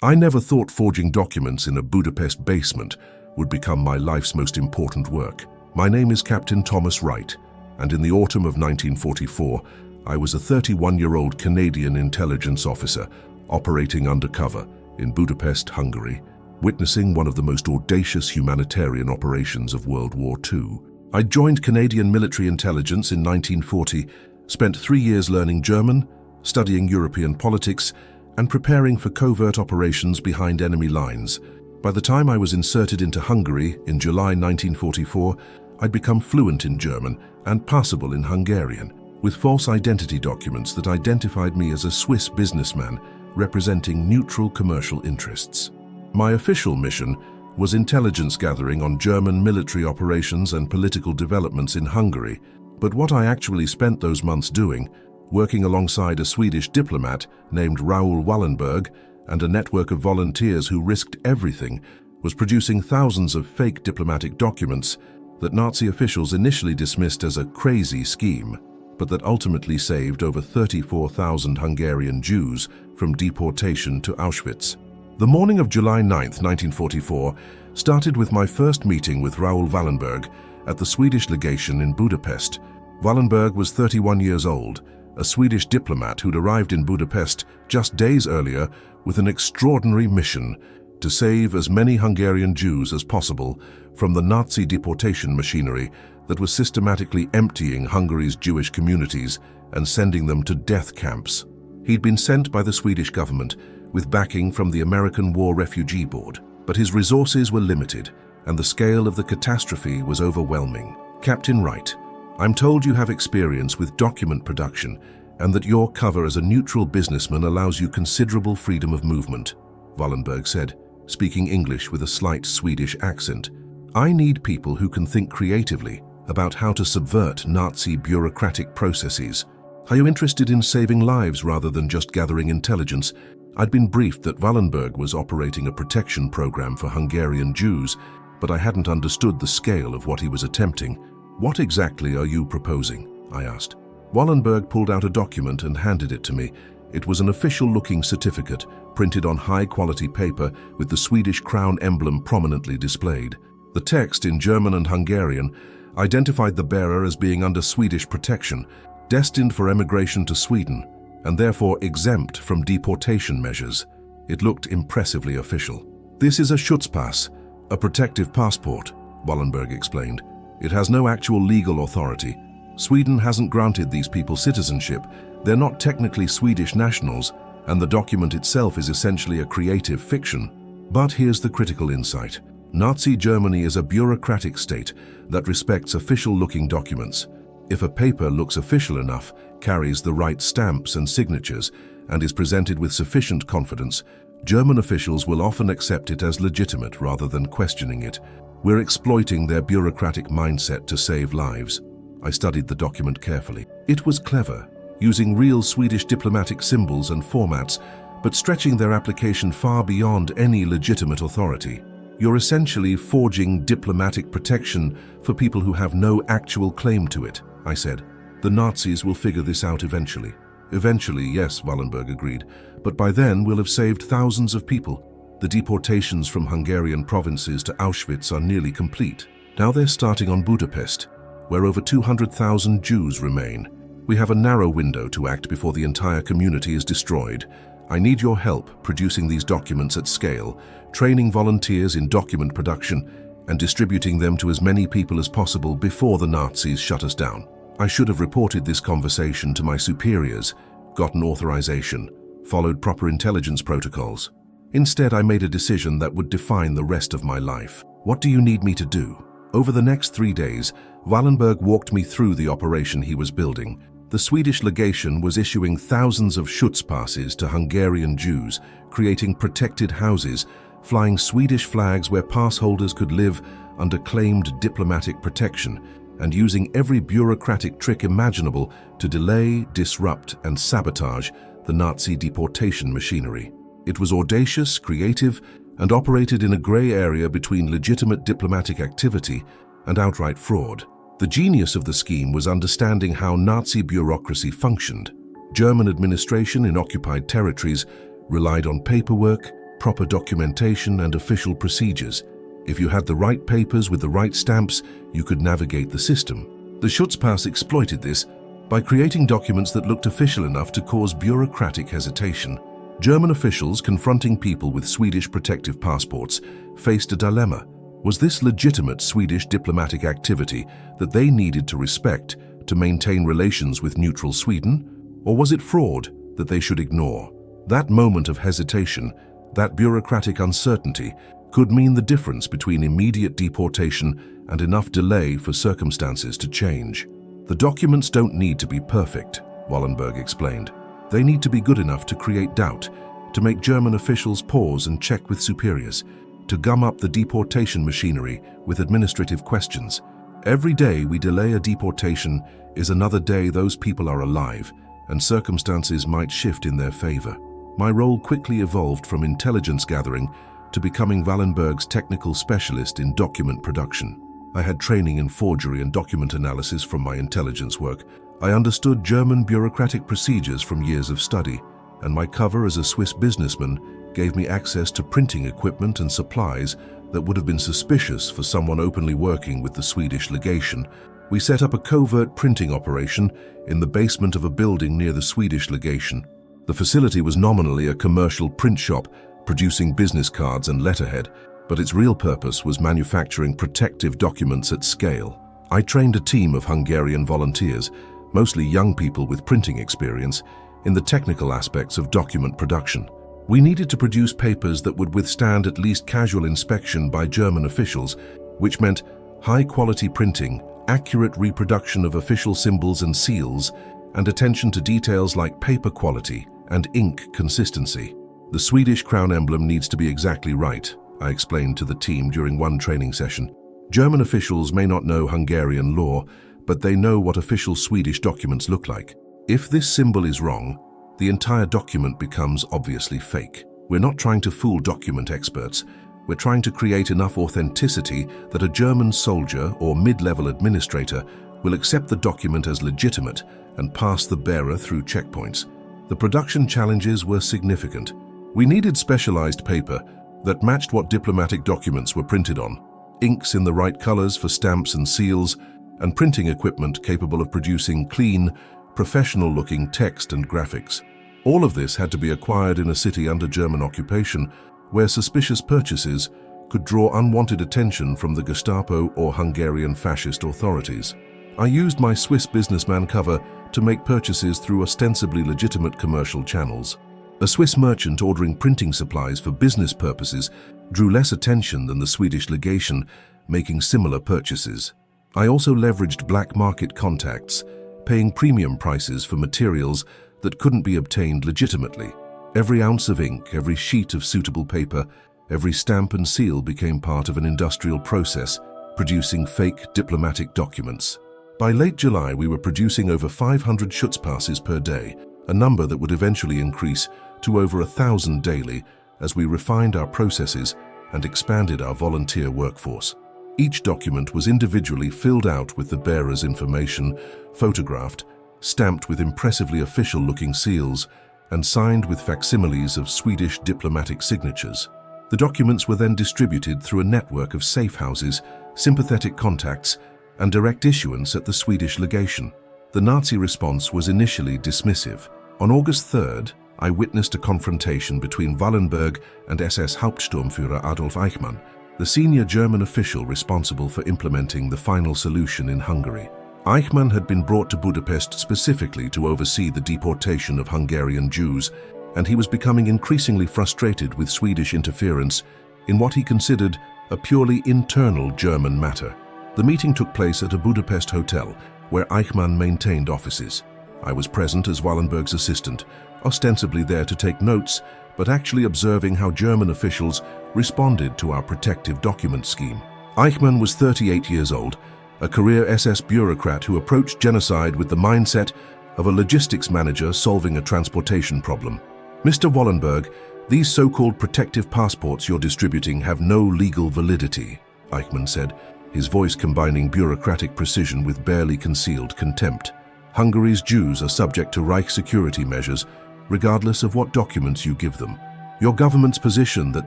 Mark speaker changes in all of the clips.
Speaker 1: I never thought forging documents in a Budapest basement would become my life's most important work. My name is Captain Thomas Wright, and in the autumn of 1944, I was a 31-year-old Canadian intelligence officer operating undercover in Budapest, Hungary, witnessing one of the most audacious humanitarian operations of World War II. I joined Canadian military intelligence in 1940, spent 3 years learning German, studying European politics, and preparing for covert operations behind enemy lines. By the time I was inserted into Hungary in July 1944, I'd become fluent in German and passable in Hungarian, with false identity documents that identified me as a Swiss businessman representing neutral commercial interests. My official mission was intelligence gathering on German military operations and political developments in Hungary, but what I actually spent those months doing, working alongside a Swedish diplomat named Raoul Wallenberg and a network of volunteers who risked everything, was producing thousands of fake diplomatic documents that Nazi officials initially dismissed as a crazy scheme, but that ultimately saved over 34,000 Hungarian Jews from deportation to Auschwitz. The morning of July 9, 1944, started with my first meeting with Raoul Wallenberg at the Swedish legation in Budapest. Wallenberg was 31 years old, a Swedish diplomat who'd arrived in Budapest just days earlier with an extraordinary mission to save as many Hungarian Jews as possible from the Nazi deportation machinery that was systematically emptying Hungary's Jewish communities and sending them to death camps. He'd been sent by the Swedish government with backing from the American War Refugee Board, but his resources were limited and the scale of the catastrophe was overwhelming. "Captain Wright, I'm told you have experience with document production and that your cover as a neutral businessman allows you considerable freedom of movement," Wallenberg said, speaking English with a slight Swedish accent. "I need people who can think creatively about how to subvert Nazi bureaucratic processes. Are you interested in saving lives rather than just gathering intelligence?" I'd been briefed that Wallenberg was operating a protection program for Hungarian Jews, but I hadn't understood the scale of what he was attempting. "What exactly are you proposing?" I asked. Wallenberg pulled out a document and handed it to me. It was an official-looking certificate, printed on high-quality paper with the Swedish crown emblem prominently displayed. The text, in German and Hungarian, identified the bearer as being under Swedish protection, destined for emigration to Sweden, and therefore exempt from deportation measures. It looked impressively official. "This is a Schutzpass, a protective passport," Wallenberg explained. "It has no actual legal authority. Sweden hasn't granted these people citizenship. They're not technically Swedish nationals, and the document itself is essentially a creative fiction. But here's the critical insight. Nazi Germany is a bureaucratic state that respects official-looking documents. If a paper looks official enough, carries the right stamps and signatures, and is presented with sufficient confidence, German officials will often accept it as legitimate rather than questioning it. We're exploiting their bureaucratic mindset to save lives." I studied the document carefully. It was clever, using real Swedish diplomatic symbols and formats, but stretching their application far beyond any legitimate authority. "You're essentially forging diplomatic protection for people who have no actual claim to it," I said. "The Nazis will figure this out eventually." "Eventually, yes," Wallenberg agreed, "but by then we'll have saved thousands of people. The deportations from Hungarian provinces to Auschwitz are nearly complete. Now they're starting on Budapest, where over 200,000 Jews remain. We have a narrow window to act before the entire community is destroyed. I need your help producing these documents at scale, training volunteers in document production, and distributing them to as many people as possible before the Nazis shut us down." I should have reported this conversation to my superiors, gotten authorization, followed proper intelligence protocols. Instead, I made a decision that would define the rest of my life. "What do you need me to do?" Over the next 3 days, Wallenberg walked me through the operation he was building. The Swedish legation was issuing thousands of Schutzpasses to Hungarian Jews, creating protected houses, flying Swedish flags where pass holders could live under claimed diplomatic protection, and using every bureaucratic trick imaginable to delay, disrupt, and sabotage the Nazi deportation machinery. It was audacious, creative, and operated in a grey area between legitimate diplomatic activity and outright fraud. The genius of the scheme was understanding how Nazi bureaucracy functioned. German administration in occupied territories relied on paperwork, proper documentation and official procedures. If you had the right papers with the right stamps, you could navigate the system. The Schutzpass exploited this by creating documents that looked official enough to cause bureaucratic hesitation. German officials confronting people with Swedish protective passports faced a dilemma. Was this legitimate Swedish diplomatic activity that they needed to respect to maintain relations with neutral Sweden? Or was it fraud that they should ignore? That moment of hesitation, that bureaucratic uncertainty, could mean the difference between immediate deportation and enough delay for circumstances to change. The documents don't need to be perfect, Wallenberg explained. They need to be good enough to create doubt, to make German officials pause and check with superiors, to gum up the deportation machinery with administrative questions. Every day we delay a deportation is another day those people are alive, and circumstances might shift in their favor. My role quickly evolved from intelligence gathering to becoming Wallenberg's technical specialist in document production. I had training in forgery and document analysis from my intelligence work. I understood German bureaucratic procedures from years of study, and my cover as a Swiss businessman gave me access to printing equipment and supplies that would have been suspicious for someone openly working with the Swedish legation. We set up a covert printing operation in the basement of a building near the Swedish legation. The facility was nominally a commercial print shop, producing business cards and letterhead, but its real purpose was manufacturing protective documents at scale. I trained a team of Hungarian volunteers, mostly young people with printing experience, in the technical aspects of document production. We needed to produce papers that would withstand at least casual inspection by German officials, which meant high-quality printing, accurate reproduction of official symbols and seals, and attention to details like paper quality and ink consistency. The Swedish crown emblem needs to be exactly right, I explained to the team during one training session. German officials may not know Hungarian law, but they know what official Swedish documents look like. If this symbol is wrong, the entire document becomes obviously fake. We're not trying to fool document experts. We're trying to create enough authenticity that a German soldier or mid-level administrator will accept the document as legitimate and pass the bearer through checkpoints. The production challenges were significant. We needed specialized paper that matched what diplomatic documents were printed on, inks in the right colors for stamps and seals, and printing equipment capable of producing clean, professional-looking text and graphics. All of this had to be acquired in a city under German occupation, where suspicious purchases could draw unwanted attention from the Gestapo or Hungarian fascist authorities. I used my Swiss businessman cover to make purchases through ostensibly legitimate commercial channels. A Swiss merchant ordering printing supplies for business purposes drew less attention than the Swedish legation making similar purchases. I also leveraged black market contacts, paying premium prices for materials that couldn't be obtained legitimately. Every ounce of ink, every sheet of suitable paper, every stamp and seal became part of an industrial process, producing fake diplomatic documents. By late July, we were producing over 500 Schutzpasses per day, a number that would eventually increase to over 1,000 daily as we refined our processes and expanded our volunteer workforce. Each document was individually filled out with the bearer's information, photographed, stamped with impressively official-looking seals, and signed with facsimiles of Swedish diplomatic signatures. The documents were then distributed through a network of safe houses, sympathetic contacts, and direct issuance at the Swedish legation. The Nazi response was initially dismissive. On August 3rd, I witnessed a confrontation between Wallenberg and SS Hauptsturmführer Adolf Eichmann, the senior German official responsible for implementing the final solution in Hungary. Eichmann had been brought to Budapest specifically to oversee the deportation of Hungarian Jews, and he was becoming increasingly frustrated with Swedish interference in what he considered a purely internal German matter. The meeting took place at a Budapest hotel, where Eichmann maintained offices. I was present as Wallenberg's assistant, ostensibly there to take notes, but actually observing how German officials responded to our protective document scheme. Eichmann was 38 years old, a career SS bureaucrat who approached genocide with the mindset of a logistics manager solving a transportation problem. Mr. Wallenberg, these so-called protective passports you're distributing have no legal validity, Eichmann said, his voice combining bureaucratic precision with barely concealed contempt. Hungary's Jews are subject to Reich security measures, regardless of what documents you give them. Your government's position that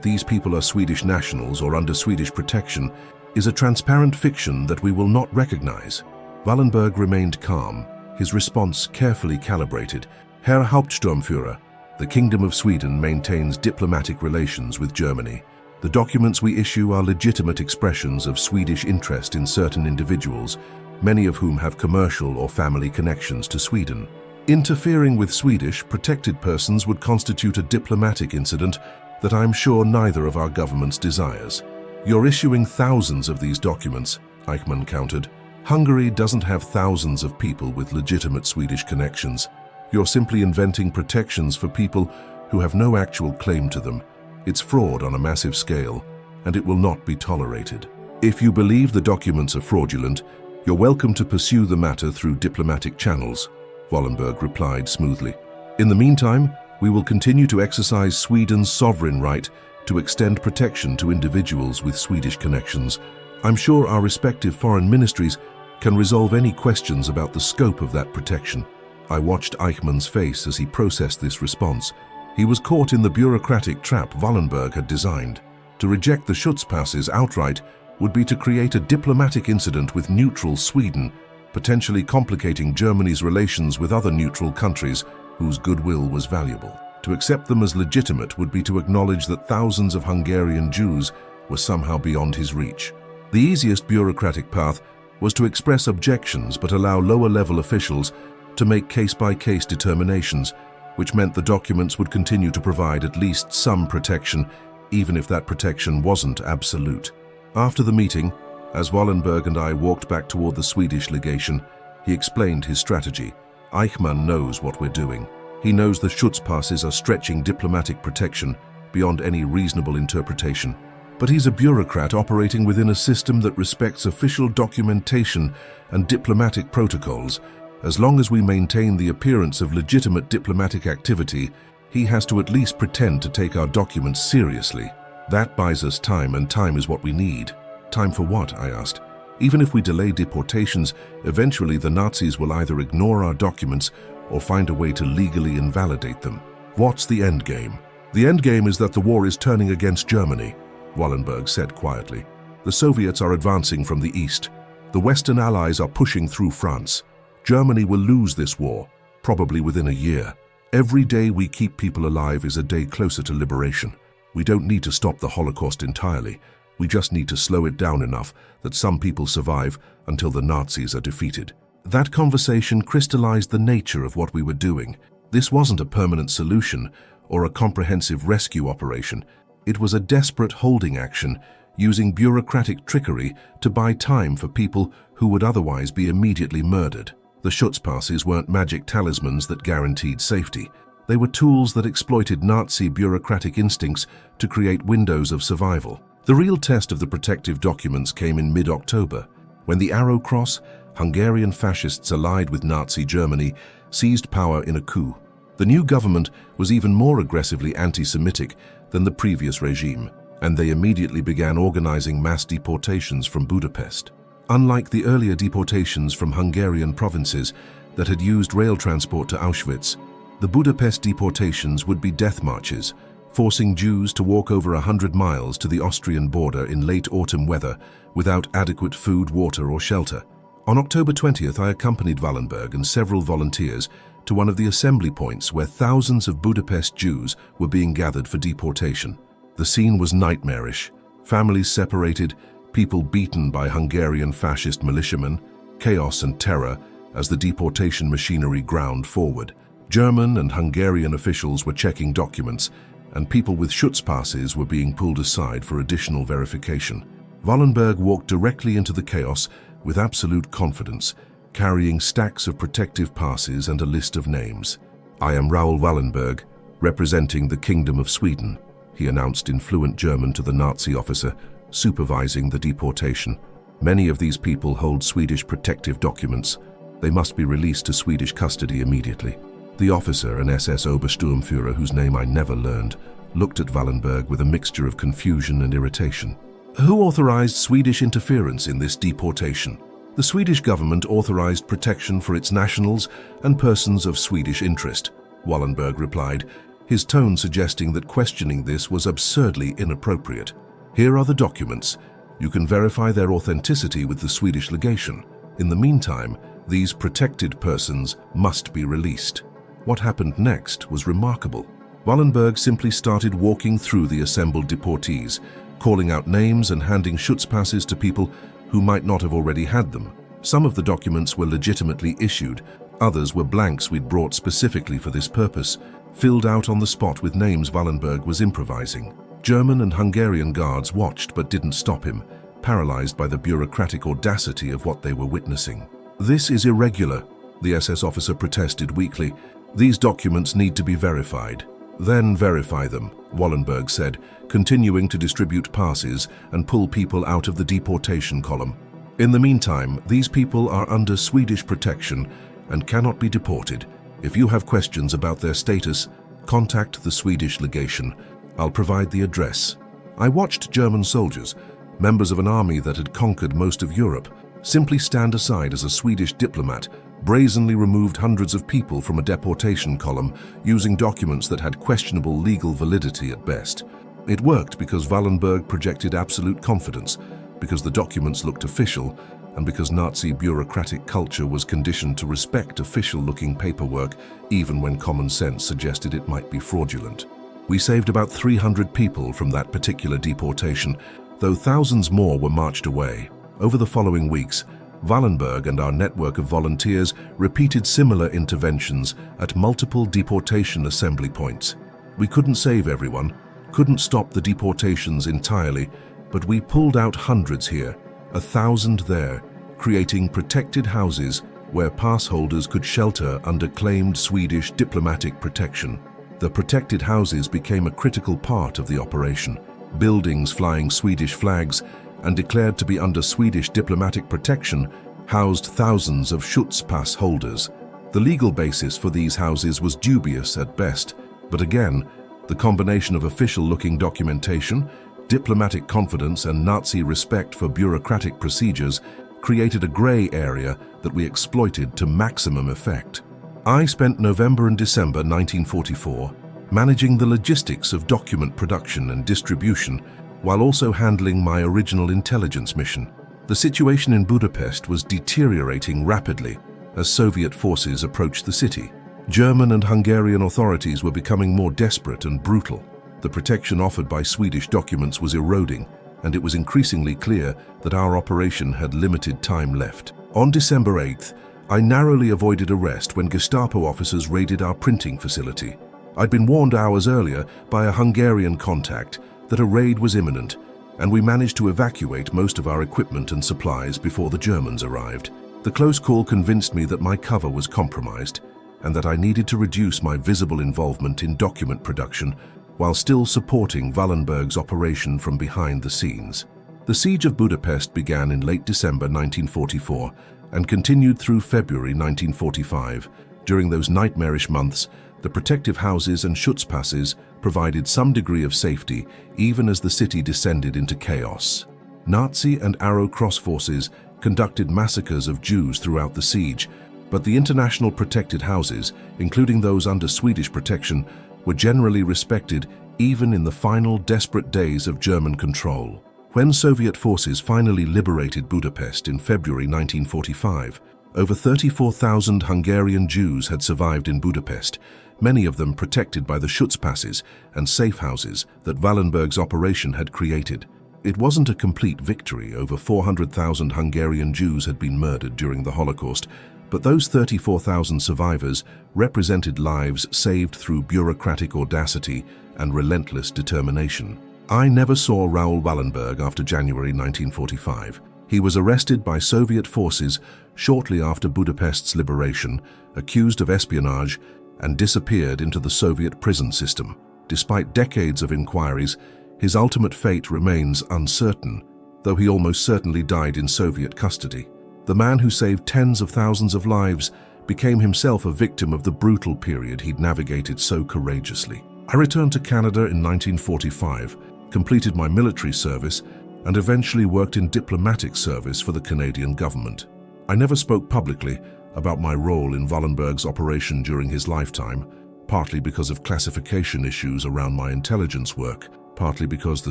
Speaker 1: these people are Swedish nationals or under Swedish protection is a transparent fiction that we will not recognize. Wallenberg remained calm, his response carefully calibrated. Herr Hauptsturmführer, the Kingdom of Sweden maintains diplomatic relations with Germany. The documents we issue are legitimate expressions of Swedish interest in certain individuals, many of whom have commercial or family connections to Sweden. Interfering with Swedish protected persons would constitute a diplomatic incident that I'm sure neither of our governments desires. You're issuing thousands of these documents, Eichmann countered. Hungary doesn't have thousands of people with legitimate Swedish connections. You're simply inventing protections for people who have no actual claim to them. It's fraud on a massive scale, and it will not be tolerated. If you believe the documents are fraudulent, you're welcome to pursue the matter through diplomatic channels, Wallenberg replied smoothly. In the meantime, we will continue to exercise Sweden's sovereign right to extend protection to individuals with Swedish connections. I'm sure our respective foreign ministries can resolve any questions about the scope of that protection. I watched Eichmann's face as he processed this response. He was caught in the bureaucratic trap Wallenberg had designed. To reject the Schutzpasses outright would be to create a diplomatic incident with neutral Sweden, potentially complicating Germany's relations with other neutral countries whose goodwill was valuable. To accept them as legitimate would be to acknowledge that thousands of Hungarian Jews were somehow beyond his reach. The easiest bureaucratic path was to express objections but allow lower-level officials to make case-by-case determinations, which meant the documents would continue to provide at least some protection, even if that protection wasn't absolute. After the meeting, as Wallenberg and I walked back toward the Swedish legation, he explained his strategy. Eichmann knows what we're doing. He knows the Schutzpasses are stretching diplomatic protection beyond any reasonable interpretation. But he's a bureaucrat operating within a system that respects official documentation and diplomatic protocols. As long as we maintain the appearance of legitimate diplomatic activity, he has to at least pretend to take our documents seriously. That buys us time, and time is what we need. Time for what? I asked. Even if we delay deportations, eventually the Nazis will either ignore our documents or find a way to legally invalidate them. What's the end game? The end game is that the war is turning against Germany, Wallenberg said quietly. The Soviets are advancing from the east. The Western allies are pushing through France. Germany will lose this war, probably within a year. Every day we keep people alive is a day closer to liberation. We don't need to stop the Holocaust entirely. We just need to slow it down enough that some people survive until the Nazis are defeated. That conversation crystallized the nature of what we were doing. This wasn't a permanent solution or a comprehensive rescue operation. It was a desperate holding action, using bureaucratic trickery to buy time for people who would otherwise be immediately murdered. The Schutzpasses weren't magic talismans that guaranteed safety. They were tools that exploited Nazi bureaucratic instincts to create windows of survival. The real test of the protective documents came in mid-October, when the Arrow Cross, Hungarian fascists allied with Nazi Germany, seized power in a coup. The new government was even more aggressively anti-Semitic than the previous regime, and they immediately began organizing mass deportations from Budapest. Unlike the earlier deportations from Hungarian provinces that had used rail transport to Auschwitz, the Budapest deportations would be death marches, forcing Jews to walk over 100 miles to the Austrian border in late autumn weather without adequate food, water, or shelter. On October 20th, I accompanied Wallenberg and several volunteers to one of the assembly points where thousands of Budapest Jews were being gathered for deportation. The scene was nightmarish. Families separated, people beaten by Hungarian fascist militiamen, chaos and terror as the deportation machinery ground forward. German and Hungarian officials were checking documents, and people with Schutzpasses were being pulled aside for additional verification. Wallenberg walked directly into the chaos with absolute confidence, carrying stacks of protective passes and a list of names. "I am Raoul Wallenberg, representing the Kingdom of Sweden," he announced in fluent German to the Nazi officer supervising the deportation. "Many of these people hold Swedish protective documents. They must be released to Swedish custody immediately." The officer, an SS Obersturmführer whose name I never learned, looked at Wallenberg with a mixture of confusion and irritation. "Who authorized Swedish interference in this deportation?" "The Swedish government authorized protection for its nationals and persons of Swedish interest," Wallenberg replied, his tone suggesting that questioning this was absurdly inappropriate. Here are the documents. You can verify their authenticity with the Swedish legation. In the meantime, these protected persons must be released. What happened next was remarkable. Wallenberg simply started walking through the assembled deportees, calling out names and handing Schutzpasses to people who might not have already had them. Some of the documents were legitimately issued, others were blanks we'd brought specifically for this purpose, filled out on the spot with names Wallenberg was improvising. German and Hungarian guards watched but didn't stop him, paralyzed by the bureaucratic audacity of what they were witnessing. "This is irregular," the SS officer protested weakly. "These documents need to be verified." "Then verify them," Wallenberg said, continuing to distribute passes and pull people out of the deportation column. "In the meantime, these people are under Swedish protection and cannot be deported. If you have questions about their status, contact the Swedish legation. I'll provide the address." I watched German soldiers, members of an army that had conquered most of Europe, simply stand aside as a Swedish diplomat brazenly removed hundreds of people from a deportation column using documents that had questionable legal validity at best. It worked because Wallenberg projected absolute confidence, because the documents looked official, and because Nazi bureaucratic culture was conditioned to respect official-looking paperwork even when common sense suggested it might be fraudulent. We saved about 300 people from that particular deportation, though thousands more were marched away. Over the following weeks, Wallenberg and our network of volunteers repeated similar interventions at multiple deportation assembly points. We couldn't save everyone, couldn't stop the deportations entirely, but we pulled out hundreds here, 1,000 there, creating protected houses where pass holders could shelter under claimed Swedish diplomatic protection. The protected houses became a critical part of the operation. Buildings flying Swedish flags and declared to be under Swedish diplomatic protection housed thousands of Schutzpass holders. The legal basis for these houses was dubious at best, but again, the combination of official-looking documentation, diplomatic confidence, and Nazi respect for bureaucratic procedures created a gray area that we exploited to maximum effect. I spent November and December 1944 managing the logistics of document production and distribution, while also handling my original intelligence mission. The situation in Budapest was deteriorating rapidly as Soviet forces approached the city. German and Hungarian authorities were becoming more desperate and brutal. The protection offered by Swedish documents was eroding, and it was increasingly clear that our operation had limited time left. On December 8th, I narrowly avoided arrest when Gestapo officers raided our printing facility. I'd been warned hours earlier by a Hungarian contact that a raid was imminent, and we managed to evacuate most of our equipment and supplies before the Germans arrived. The close call convinced me that my cover was compromised, and that I needed to reduce my visible involvement in document production while still supporting Wallenberg's operation from behind the scenes. The siege of Budapest began in late December 1944 and continued through February 1945. During those nightmarish months, the protective houses and Schutzpasses provided some degree of safety even as the city descended into chaos. Nazi and Arrow Cross forces conducted massacres of Jews throughout the siege, but the international protected houses, including those under Swedish protection, were generally respected even in the final desperate days of German control. When Soviet forces finally liberated Budapest in February 1945, over 34,000 Hungarian Jews had survived in Budapest, many of them protected by the Schutzpasses and safe houses that Wallenberg's operation had created. It wasn't a complete victory. Over 400,000 Hungarian Jews had been murdered during the Holocaust, but those 34,000 survivors represented lives saved through bureaucratic audacity and relentless determination. I never saw Raoul Wallenberg after January 1945. He was arrested by Soviet forces shortly after Budapest's liberation, accused of espionage, and disappeared into the Soviet prison system. Despite decades of inquiries, his ultimate fate remains uncertain, though he almost certainly died in Soviet custody. The man who saved tens of thousands of lives became himself a victim of the brutal period he'd navigated so courageously. I returned to Canada in 1945, completed my military service, and eventually worked in diplomatic service for the Canadian government. I never spoke publicly about my role in Wallenberg's operation during his lifetime, partly because of classification issues around my intelligence work, partly because the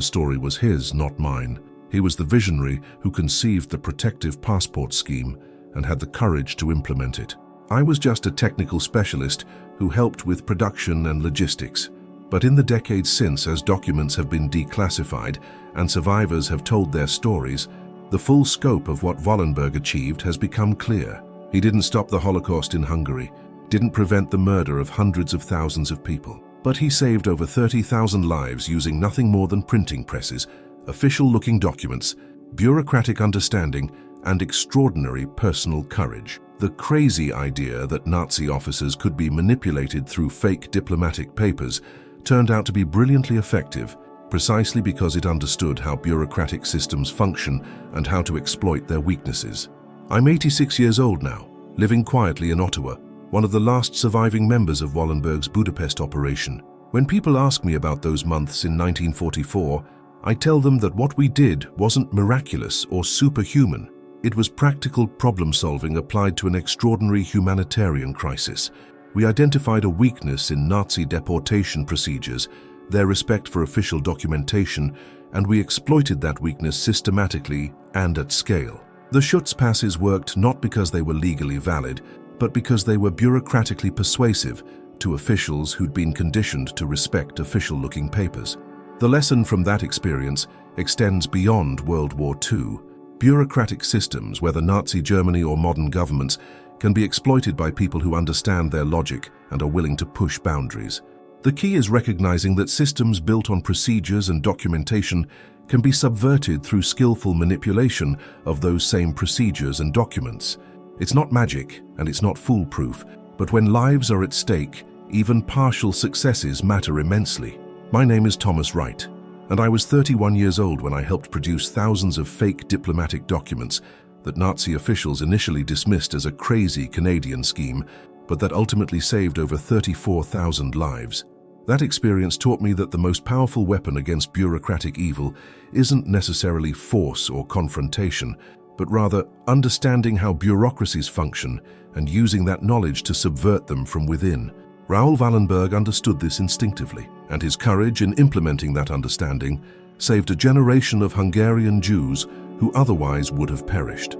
Speaker 1: story was his, not mine. He was the visionary who conceived the protective passport scheme and had the courage to implement it. I was just a technical specialist who helped with production and logistics. But in the decades since, as documents have been declassified and survivors have told their stories, the full scope of what Wallenberg achieved has become clear. He didn't stop the Holocaust in Hungary, didn't prevent the murder of hundreds of thousands of people, but he saved over 30,000 lives using nothing more than printing presses, official-looking documents, bureaucratic understanding, and extraordinary personal courage. The crazy idea that Nazi officers could be manipulated through fake diplomatic papers turned out to be brilliantly effective, precisely because it understood how bureaucratic systems function and how to exploit their weaknesses. I'm 86 years old now, living quietly in Ottawa, one of the last surviving members of Wallenberg's Budapest operation. When people ask me about those months in 1944, I tell them that what we did wasn't miraculous or superhuman. It was practical problem-solving applied to an extraordinary humanitarian crisis. We identified a weakness in Nazi deportation procedures, their respect for official documentation, and we exploited that weakness systematically and at scale. The Schutz passes worked not because they were legally valid, but because they were bureaucratically persuasive to officials who'd been conditioned to respect official-looking papers. The lesson from that experience extends beyond World War II. Bureaucratic systems, whether Nazi Germany or modern governments, can be exploited by people who understand their logic and are willing to push boundaries. The key is recognizing that systems built on procedures and documentation can be subverted through skillful manipulation of those same procedures and documents. It's not magic and it's not foolproof, but when lives are at stake, even partial successes matter immensely. My name is Thomas Wright, and I was 31 years old when I helped produce thousands of fake diplomatic documents that Nazi officials initially dismissed as a crazy Canadian scheme, but that ultimately saved over 34,000 lives. That experience taught me that the most powerful weapon against bureaucratic evil isn't necessarily force or confrontation, but rather understanding how bureaucracies function and using that knowledge to subvert them from within. Raoul Wallenberg understood this instinctively, and his courage in implementing that understanding saved a generation of Hungarian Jews who otherwise would have perished.